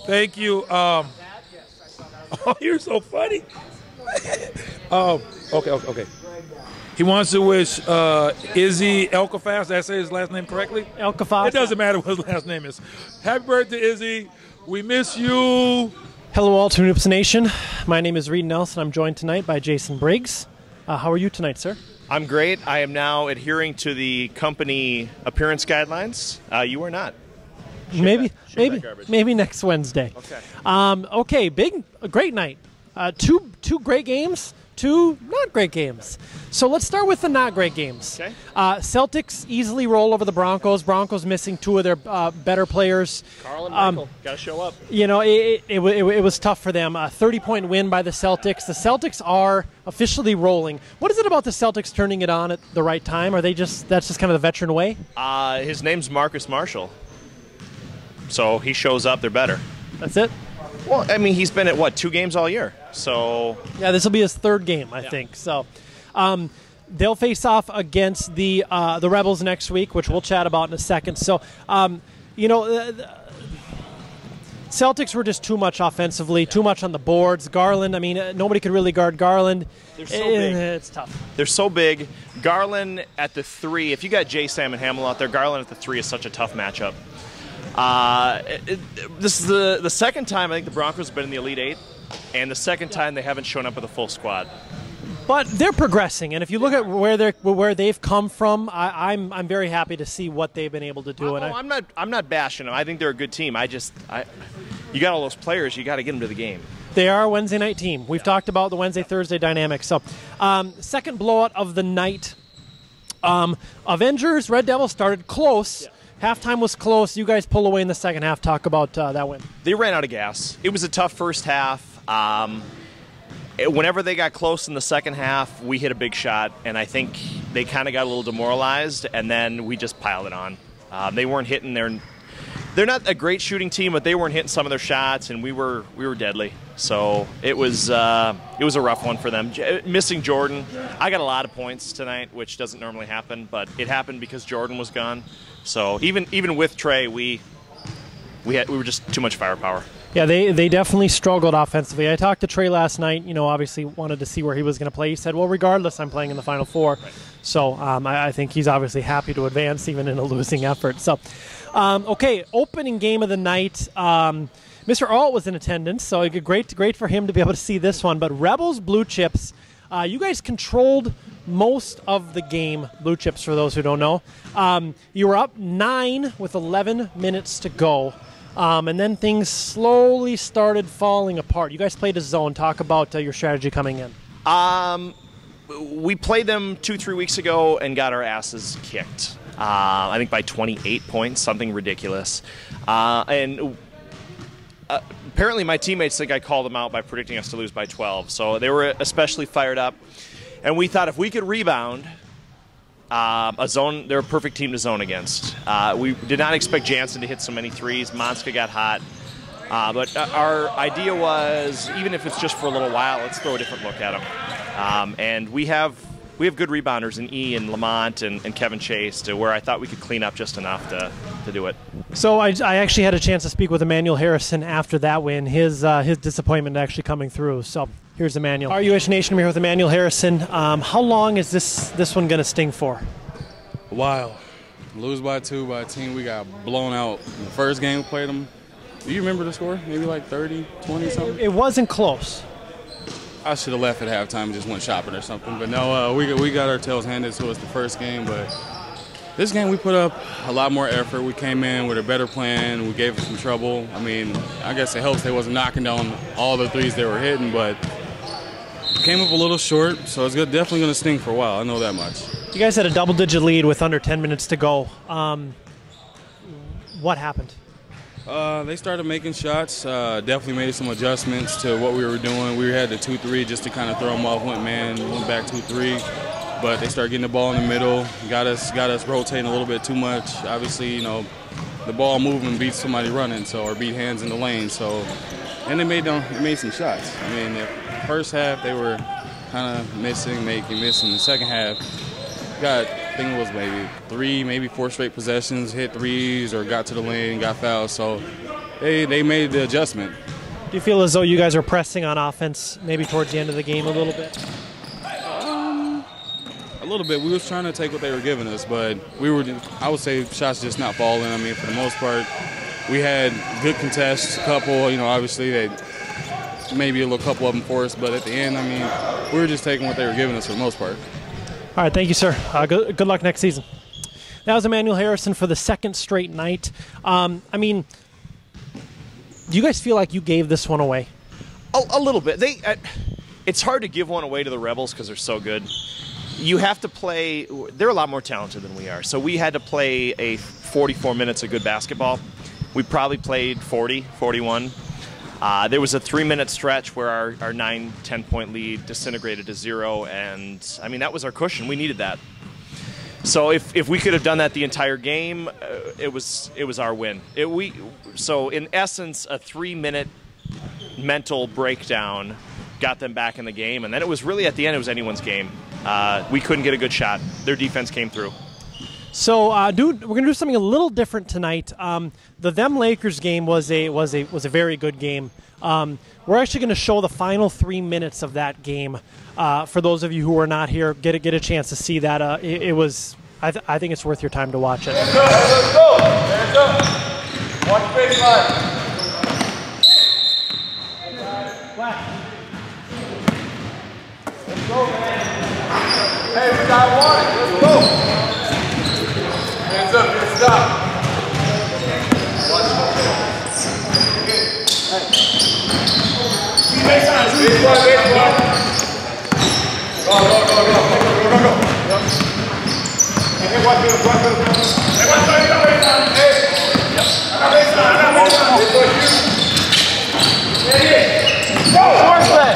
Thank you. Oh, you're so funny. Okay. He wants to wish Izzy Elkafast, did I say his last name correctly? Elkafast. It doesn't matter what his last name is. Happy birthday, Izzy. We miss you. Hello, all to Noops Nation. My name is Reid Nelson. I'm joined tonight by Jason Briggs. How are you tonight, sir? I'm great. I am now adhering to the company appearance guidelines. You are not. Maybe next Wednesday. Okay. A great night. Two great games, two not great games. So let's start with the not great games. Okay. Celtics easily roll over the Broncos. Broncos missing two of their better players. Carl and Michael got to show up. You know, it was tough for them. A 30-point win by the Celtics. The Celtics are officially rolling. What is it about the Celtics turning it on at the right time? That's just kind of the veteran way? His name's Marcus Marshall. So he shows up, they're better. That's it? Well, I mean, he's been at, 2 games all year? So yeah, this will be his third game, I think. So they'll face off against the Rebels next week, which we'll chat about in a second. So, Celtics were just too much offensively, too much on the boards. Garland, I mean, nobody could really guard Garland. They're so big. It's tough. They're so big. Garland at the 3, if you got J. Sam and Hamill out there, Garland at the 3 is such a tough matchup. This is the second time I think the Broncos have been in the Elite 8, and the second time they haven't shown up with a full squad. But they're progressing, and if you look at where they've come from, I'm very happy to see what they've been able to do. I'm not bashing them. I think they're a good team. You got all those players. You got to get them to the game. They are a Wednesday night team. We've talked about the Wednesday-Thursday dynamic. So, second blowout of the night. Avengers, Red Devils started close. Yeah. Halftime was close. You guys pull away in the second half. Talk about that win. They ran out of gas. It was a tough first half. Whenever they got close in the second half, we hit a big shot, and I think they kind of got a little demoralized, and then we just piled it on. They weren't hitting they're not a great shooting team, but they weren't hitting some of their shots, and we were deadly. So it was a rough one for them. Missing Jordan, I got a lot of points tonight, which doesn't normally happen, but it happened because Jordan was gone. So even with Trey, we were just too much firepower. Yeah, they definitely struggled offensively. I talked to Trey last night. You know, obviously wanted to see where he was going to play. He said, "Well, regardless, I'm playing in the Final Four." Right. So I think he's obviously happy to advance even in a losing effort. So, okay, opening game of the night. Mr. Alt was in attendance, so great for him to be able to see this one. But Rebels Blue Chips, you guys controlled most of the game. Blue Chips, for those who don't know. You were up 9 with 11 minutes to go. And then things slowly started falling apart. You guys played a zone. Talk about your strategy coming in. We played them 2-3 weeks ago and got our asses kicked. I think by 28 points, something ridiculous. And apparently my teammates think I called them out by predicting us to lose by 12. So they were especially fired up. And we thought if we could rebound a zone, they're a perfect team to zone against. We did not expect Jansen to hit so many threes. Monska got hot. But our idea was, even if it's just for a little while, let's throw a different look at them. And we have good rebounders in E and Lamont and Kevin Chase, to where I thought we could clean up just enough to do it. So I actually had a chance to speak with Emmanuel Harrison after that win. His disappointment actually coming through. So here's Emmanuel. RUH Nation, I'm here with Emmanuel Harrison. How long is this one going to sting for? A while. Lose by 2 by a team we got blown out. In the first game we played them, do you remember the score? Maybe like 30, 20 something? It wasn't close. I should have left at halftime and just went shopping or something. But no, we got our tails handed to us the first game. But this game we put up a lot more effort. We came in with a better plan. We gave them some trouble. I mean, I guess it helps they wasn't knocking down all the threes they were hitting, but came up a little short. So it's definitely going to sting for a while. I know that much. You guys had a double-digit lead with under 10 minutes to go. What happened? They started making shots, definitely made some adjustments to what we were doing. We had the 2-3 just to kind of throw them off, went back 2-3. But they started getting the ball in the middle, got us rotating a little bit too much. Obviously, you know, the ball moving beats somebody running, or beat hands in the lane. And they made some shots. I mean, the first half they were kind of missing. The second half got think it was maybe 3, maybe 4 straight possessions, hit threes or got to the lane, got fouled. So they made the adjustment. Do you feel as though you guys are pressing on offense maybe towards the end of the game a little bit? A little bit. We was trying to take what they were giving us, but I would say shots just not falling. I mean, for the most part, we had good contests, a couple, obviously they maybe a little couple of them for us, but at the end, I mean, we were just taking what they were giving us for the most part. All right, thank you, sir. Good luck next season. That was Emmanuel Harrison for the second straight night. I mean, do you guys feel like you gave this one away? A little bit. It's hard to give one away to the Rebels because they're so good. You have to play. They're a lot more talented than we are. So we had to play a 44 minutes of good basketball. We probably played 40, 41. There was a 3-minute stretch where our 9-10 point lead disintegrated to 0, and I mean that was our cushion. We needed that. So if we could have done that the entire game, it was our win. So in essence, a 3-minute mental breakdown got them back in the game, and then it was really at the end it was anyone's game. We couldn't get a good shot. Their defense came through. So, dude, we're gonna do something a little different tonight. The them Lakers game was a very good game. We're actually gonna show the final 3 minutes of that game. For those of you who are not here, get a chance to see that. It was. I think it's worth your time to watch it. Let's go! Hands up! Watch baseline. Let's go, man. Hey, we got one. Let's go. Hands up, good stop. Baseline. Go. Hey, watch it. Hey, watch baseline. Hey. I got baseline. Go. Force that.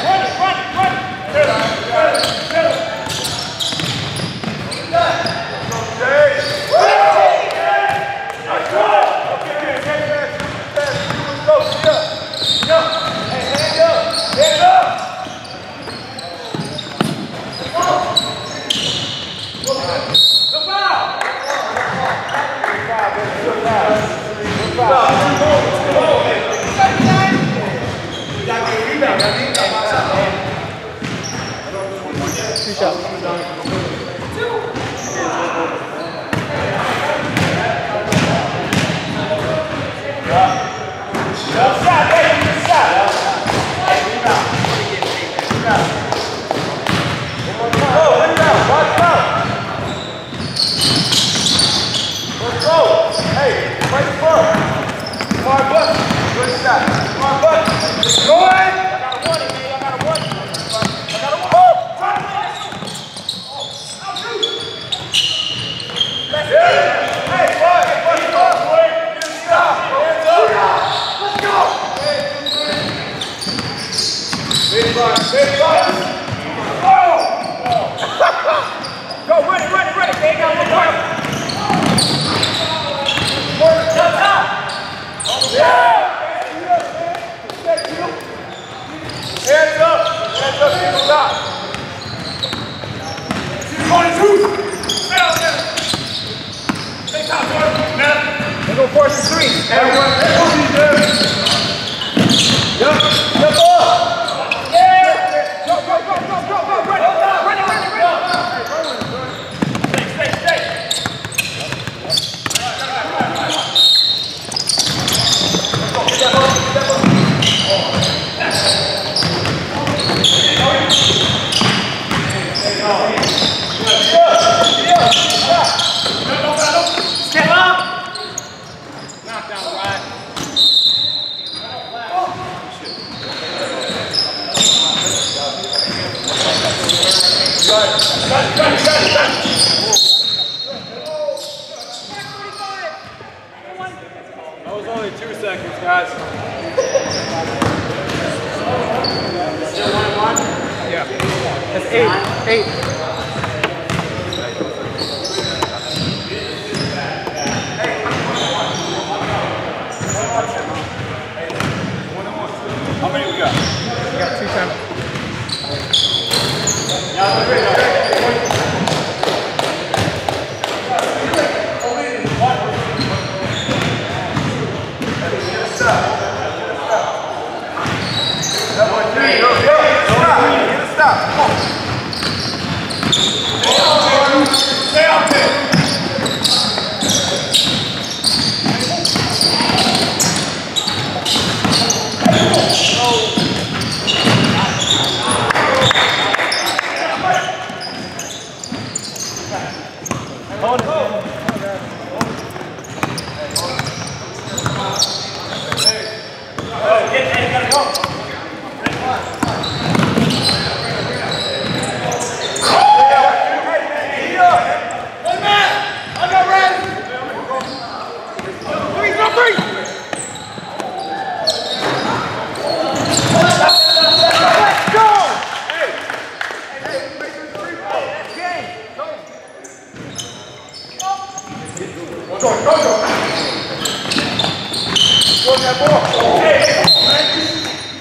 that ball. Hey, come on, man. You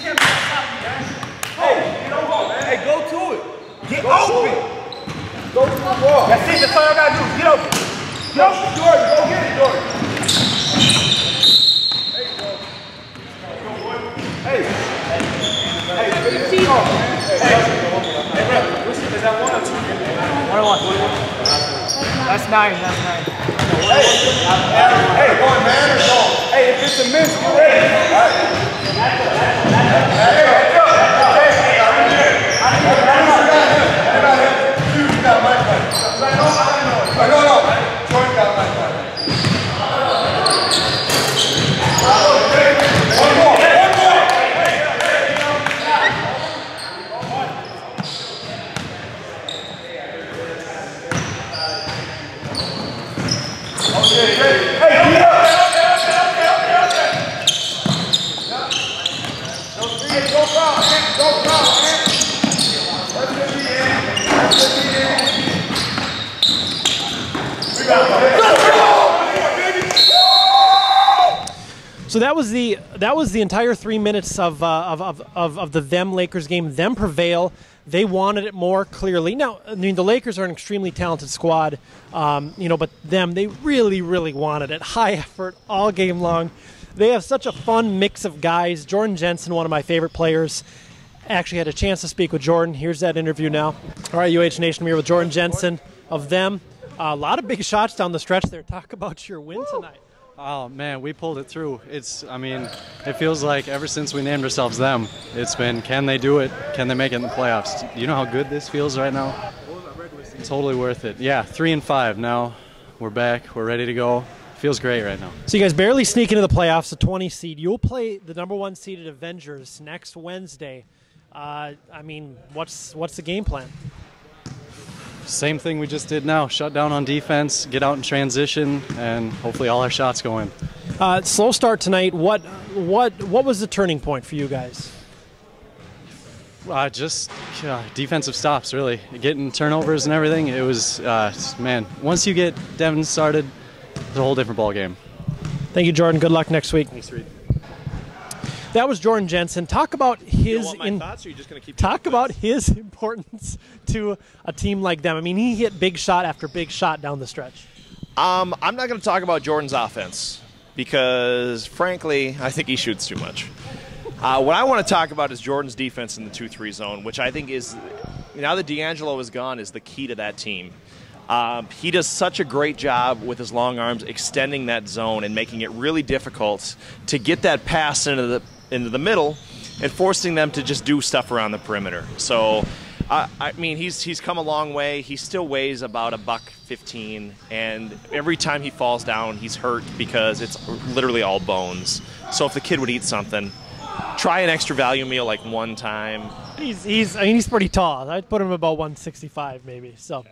can't be stopping, man. Hey, go to it. Get open. Go to the ball. That's it. That's all I gotta do. Get open. Get open, Jordan. Go get it, Jordan. There you go. Hey. Hey, finish it off, man. Hey, is that 1 or 2? 1 or 1. That's 9. That's 9. Hey, going man or zone? Hey, if it's a miss, get ready. All right. Hey, let's go. You got my play. No. Jordan got my play. One more. Okay, ready. Hey, get up. Go foul, man. Go foul, man. Let's get me in. We got it. Let's go! So that was the entire 3 minutes of the them Lakers game. Them prevail. They wanted it more clearly. Now, I mean, the Lakers are an extremely talented squad, but they really, really wanted it. High effort all game long. They have such a fun mix of guys. Jordan Jensen, one of my favorite players, actually had a chance to speak with Jordan. Here's that interview now. All right, UH Nation, I'm here with Jordan Jensen of them. A lot of big shots down the stretch there. Talk about your win tonight. Oh, man, we pulled it through. It feels like ever since we named ourselves them, it's been, can they do it? Can they make it in the playoffs? You know how good this feels right now? Totally worth it. Yeah, 3-5 now. We're back. We're ready to go. Feels great right now. So you guys barely sneak into the playoffs, a 20 seed. You'll play the number 1 seeded Avengers next Wednesday. What's the game plan? Same thing we just did now. Shut down on defense, get out in transition, and hopefully all our shots go in. Slow start tonight. What was the turning point for you guys? Just defensive stops, really. Getting turnovers and everything. It was, once you get Devin started, it's a whole different ball game. Thank you, Jordan. Good luck next week. Thanks, Reed. That was Jordan Jensen. Talk about his his importance to a team like them. I mean, he hit big shot after big shot down the stretch. I'm not going to talk about Jordan's offense because, frankly, I think he shoots too much. What I want to talk about is Jordan's defense in the 2-3 zone, which I think is, now that D'Angelo is gone, is the key to that team. He does such a great job with his long arms extending that zone and making it really difficult to get that pass into the middle and forcing them to just do stuff around the perimeter. So, he's come a long way. He still weighs about $115, and every time he falls down, he's hurt because it's literally all bones. So if the kid would eat something, try an extra value meal like one time. He's pretty tall. I'd put him about 165 maybe. So. Okay,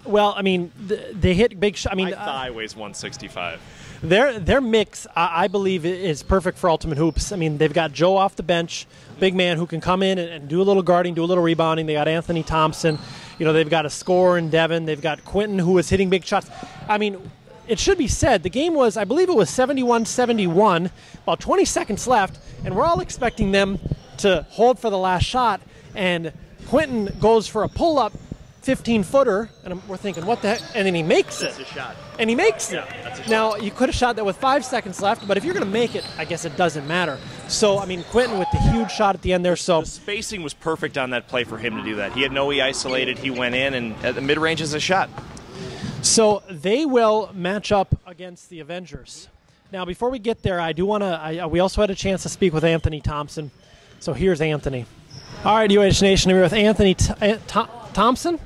well. They hit big shots. My thigh weighs 165. Their mix, I believe, is perfect for Ultimate Hoops. I mean, they've got Joe off the bench, big man who can come in and do a little guarding, do a little rebounding. They got Anthony Thompson. They've got a scorer in Devin. They've got Quentin, who is hitting big shots. I mean, it should be said, the game was, I believe it was 71-71, about 20 seconds left, and we're all expecting them to hold for the last shot, and Quentin goes for a pull-up 15-footer, and we're thinking, what the heck? And then he makes it. That's a shot. And he makes it. That's a shot. Now, you could have shot that with 5 seconds left, but if you're going to make it, I guess it doesn't matter. So, Quentin with the huge shot at the end there. So the spacing was perfect on that play for him to do that. He had no isolated. He went in, and at the mid-range is a shot. So they will match up against the Avengers. Now, before we get there, I do want to. We also had a chance to speak with Anthony Thompson. So here's Anthony. All right, UH Nation, we're with Anthony Thompson. Thompson.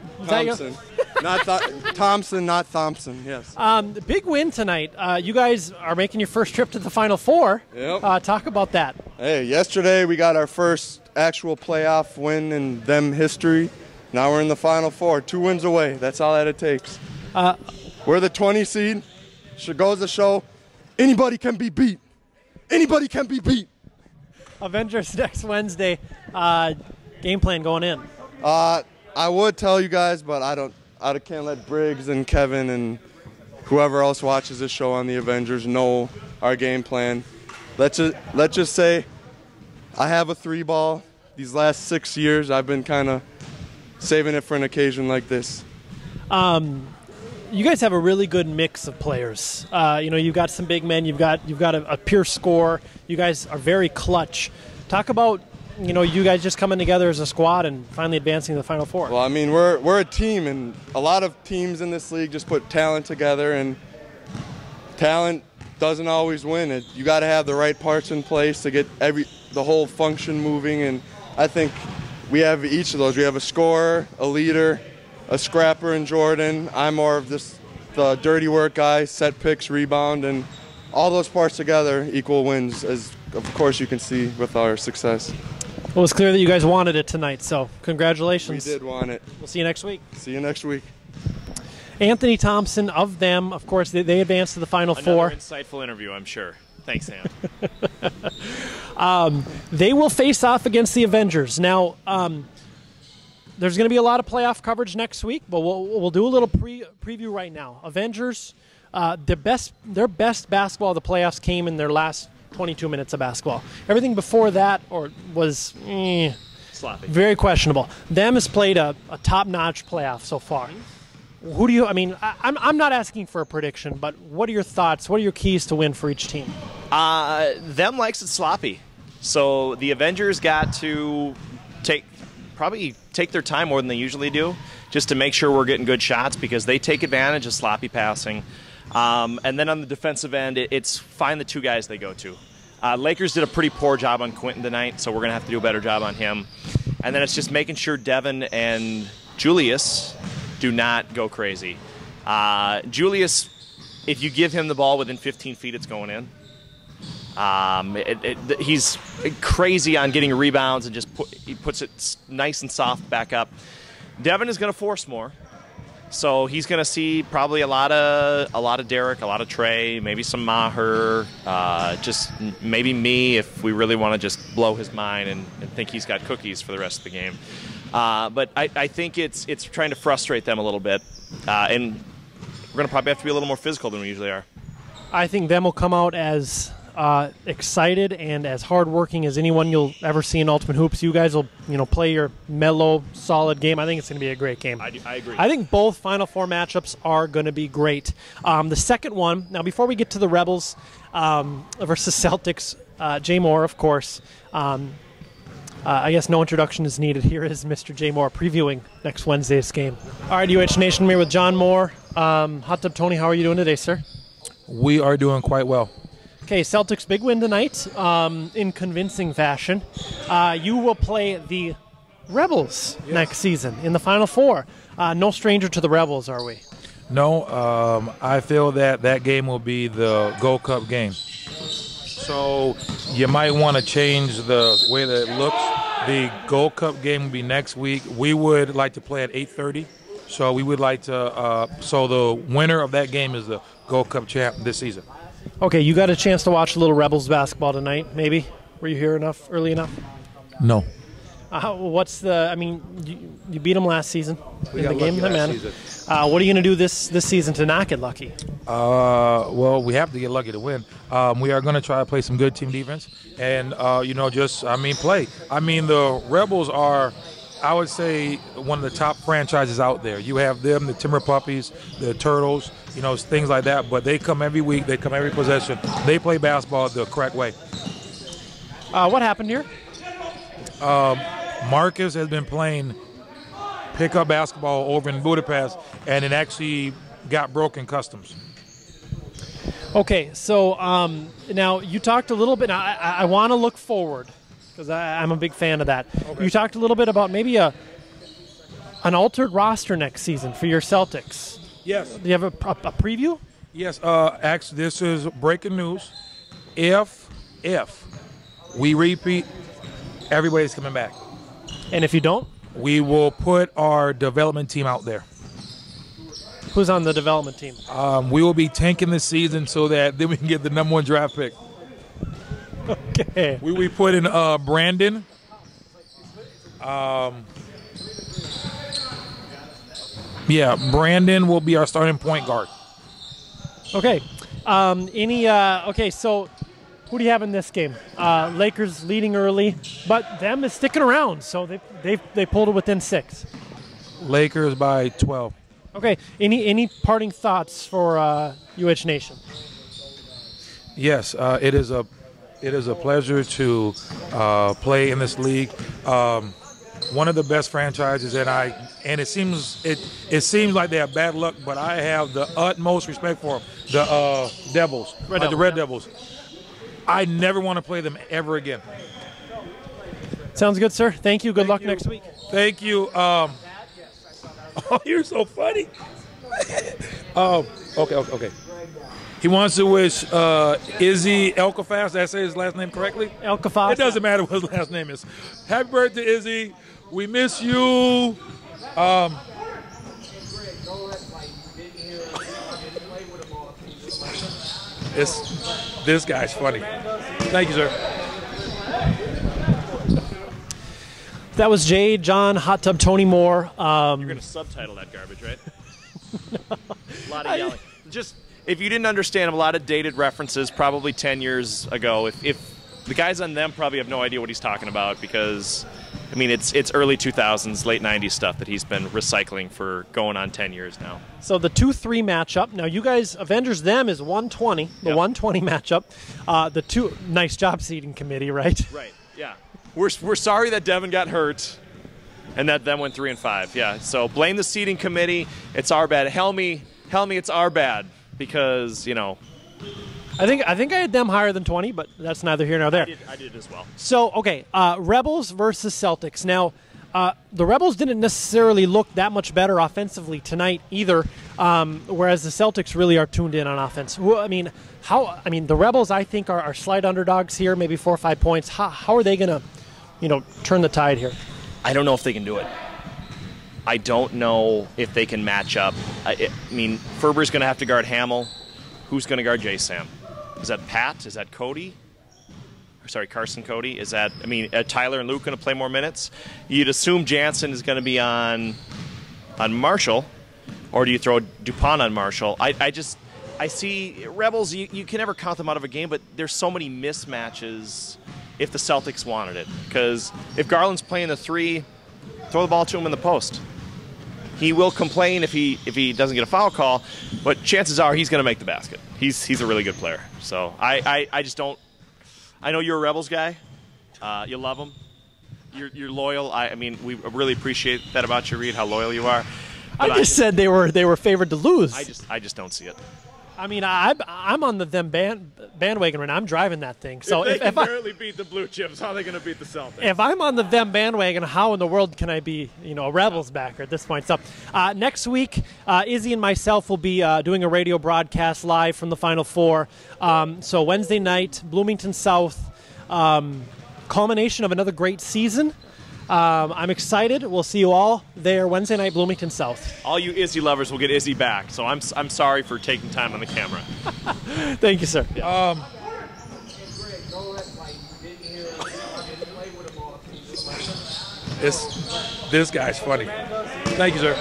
Thompson, not Thompson, yes. The big win tonight. You guys are making your first trip to the Final Four. Yep. Talk about that. Hey, yesterday we got our first actual playoff win in them history. Now we're in the Final Four. 2 wins away. That's all that it takes. We're the 20 seed. Goes to show anybody can be beat. Anybody can be beat. Avengers next Wednesday. Game plan going in. I would tell you guys, but I can't let Briggs and Kevin and whoever else watches this show on the Avengers know our game plan. let's just say I have a 3-ball. These last 6 years, I've been kind of saving it for an occasion like this. You guys have a really good mix of players. You've got some big men. You've got a pure scorer. You guys are very clutch. Talk about you guys just coming together as a squad and finally advancing to the Final Four. Well, I mean, we're a team, and a lot of teams in this league just put talent together, and talent doesn't always win. You got to have the right parts in place to get the whole function moving, and I think we have each of those. We have a scorer, a leader, a scrapper in Jordan. I'm more of the dirty work guy, set picks, rebound, and all those parts together equal wins, as of course you can see with our success. Well, it's clear that you guys wanted it tonight, so congratulations. We did want it. We'll see you next week. See you next week. Anthony Thompson, of them, of course, they advanced to the Final Four. Another insightful interview, I'm sure. Thanks, Sam. They will face off against the Avengers. Now, there's going to be a lot of playoff coverage next week, but we'll do a little preview right now. Avengers, their best basketball of the playoffs came in their last 22 minutes of basketball. Everything before that was sloppy, very questionable. Them has played a top-notch playoff so far. Who do you? I mean, I'm not asking for a prediction, but what are your thoughts? What are your keys to win for each team? Them likes it sloppy, so the Avengers got to probably take their time more than they usually do, just to make sure we're getting good shots, because they take advantage of sloppy passing. And then on the defensive end, it's find the two guys they go to. Lakers did a pretty poor job on Quentin tonight, so we're going to have to do a better job on him. And then it's just making sure Devin and Julius do not go crazy. Julius, if you give him the ball within 15 feet, it's going in. He's crazy on getting rebounds and he puts it nice and soft back up. Devin is going to force more. So he's going to see probably a lot of Derek, a lot of Trey, maybe some Maher, just maybe me if we really want to just blow his mind and think he's got cookies for the rest of the game. But I think it's trying to frustrate them a little bit, and we're going to probably have to be a little more physical than we usually are. I think them will come out as excited and as hardworking as anyone you'll ever see in Ultimate Hoops. You guys will, play your mellow, solid game. I think it's going to be a great game. I agree. I think both Final Four matchups are going to be great. The second one, now before we get to the Rebels versus Celtics, Jay Moore, of course. I guess no introduction is needed. Here is Mr. Jay Moore previewing next Wednesday's game. All right, UH Nation, I'm here with Jon Moore. Hot Tub Tony, how are you doing today, sir? We are doing quite well. Okay, Celtics big win tonight in convincing fashion. You will play the Rebels next season in the Final Four. No stranger to the Rebels, are we? No, I feel that game will be the Gold Cup game. So you might want to change the way that it looks. The Gold Cup game will be next week. We would like to play at 8:30. So we would like to so the winner of that game is the Gold Cup champ this season. Okay, you got a chance to watch a little Rebels basketball tonight, maybe? Were you here early enough? No. What's the? I mean, you beat them last season in the game, man. Season. What are you going to do this season to not get lucky? Well, we have to get lucky to win. We are going to try to play some good team defense, and play. I mean, the Rebels are, I would say, one of the top franchises out there. You have them, the Timber Puppies, the Turtles, things like that. But they come every week. They come every possession. They play basketball the correct way. What happened here? Marcus has been playing pickup basketball over in Budapest, and it actually got broken customs. Okay, so now you talked a little bit. I want to look forward because I'm a big fan of that. Okay. You talked a little bit about maybe an altered roster next season for your Celtics. Yes. Do you have a preview? Yes. Actually, this is breaking news. If we repeat, everybody's coming back. And if you don't? We will put our development team out there. Who's on the development team? We will be tanking this season so that then we can get the #1 draft pick. Okay. We put in Brandon. Brandon will be our starting point guard. Okay. Okay, so Who do you have in this game? Lakers leading early, but them is sticking around, so they pulled it within 6. Lakers by 12. Okay. Any parting thoughts for UH Nation? Yes, it is a pleasure to play in this league. One of the best franchises, and it seems like they have bad luck, but I have the utmost respect for them. The Devils, the Red Devils. I never want to play them ever again. Sounds good, sir. Thank you. Good luck next week. Thank you. Oh, you're so funny. Okay. He wants to wish Izzy Elkafast, did I say his last name correctly? Elkafast. It doesn't matter what his last name is. Happy birthday, Izzy. We miss you. This guy's funny. Thank you, sir. That was Jay, John, Hot Tub, Tony Moore. You're going to subtitle that garbage, right? A lot of yelling. Just, if you didn't understand, a lot of dated references, probably 10 years ago. If the guys on them probably have no idea what he's talking about because, I mean, it's early 2000s, late 90s stuff that he's been recycling for going on 10 years now. So the 2-3 matchup. Now, you guys, Avengers them is 120, the 120 matchup. Nice job, seeding committee, right? Right, yeah. We're sorry that Devin got hurt and that them went 3-5. Yeah, so blame the seeding committee. It's our bad. Helmy, it's our bad because, you know. I think I had them higher than 20, but that's neither here nor there. I did as well. So, okay, Rebels versus Celtics. Now, the Rebels didn't necessarily look that much better offensively tonight either, whereas the Celtics really are tuned in on offense. Well, the Rebels, I think, are slight underdogs here, maybe 4 or 5 points. How are they going to, turn the tide here? I don't know if they can do it. I don't know if they can match up. Ferber's going to have to guard Hamill. Who's going to guard J-Sam? Is that Pat? Is that Cody? Sorry, Carson Cody. Is that, Tyler and Luke going to play more minutes? You'd assume Jansen is going to be on Marshall, or do you throw DuPont on Marshall? I see Rebels, you can never count them out of a game, but there's so many mismatches if the Celtics wanted it. Because if Garland's playing the 3, throw the ball to him in the post. He will complain if he doesn't get a foul call, but chances are he's going to make the basket. He's a really good player. So I just don't. I know you're a Rebels guy. You love them. You're loyal. We really appreciate that about you, Reed. How loyal you are. But I just said they were favored to lose. I just don't see it. I'm on the them bandwagon right now. I'm driving that thing. So if they can barely beat the Blue Chips, how are they going to beat the Celtics? If I'm on the them bandwagon, how in the world can I be, a Rebels backer at this point? So next week, Izzy and myself will be doing a radio broadcast live from the Final Four. So Wednesday night, Bloomington South, culmination of another great season. I'm excited. We'll see you all there Wednesday night, Bloomington South. All you Izzy lovers will get Izzy back. So I'm sorry for taking time on the camera. Thank you, sir. This guy's funny. Thank you, sir.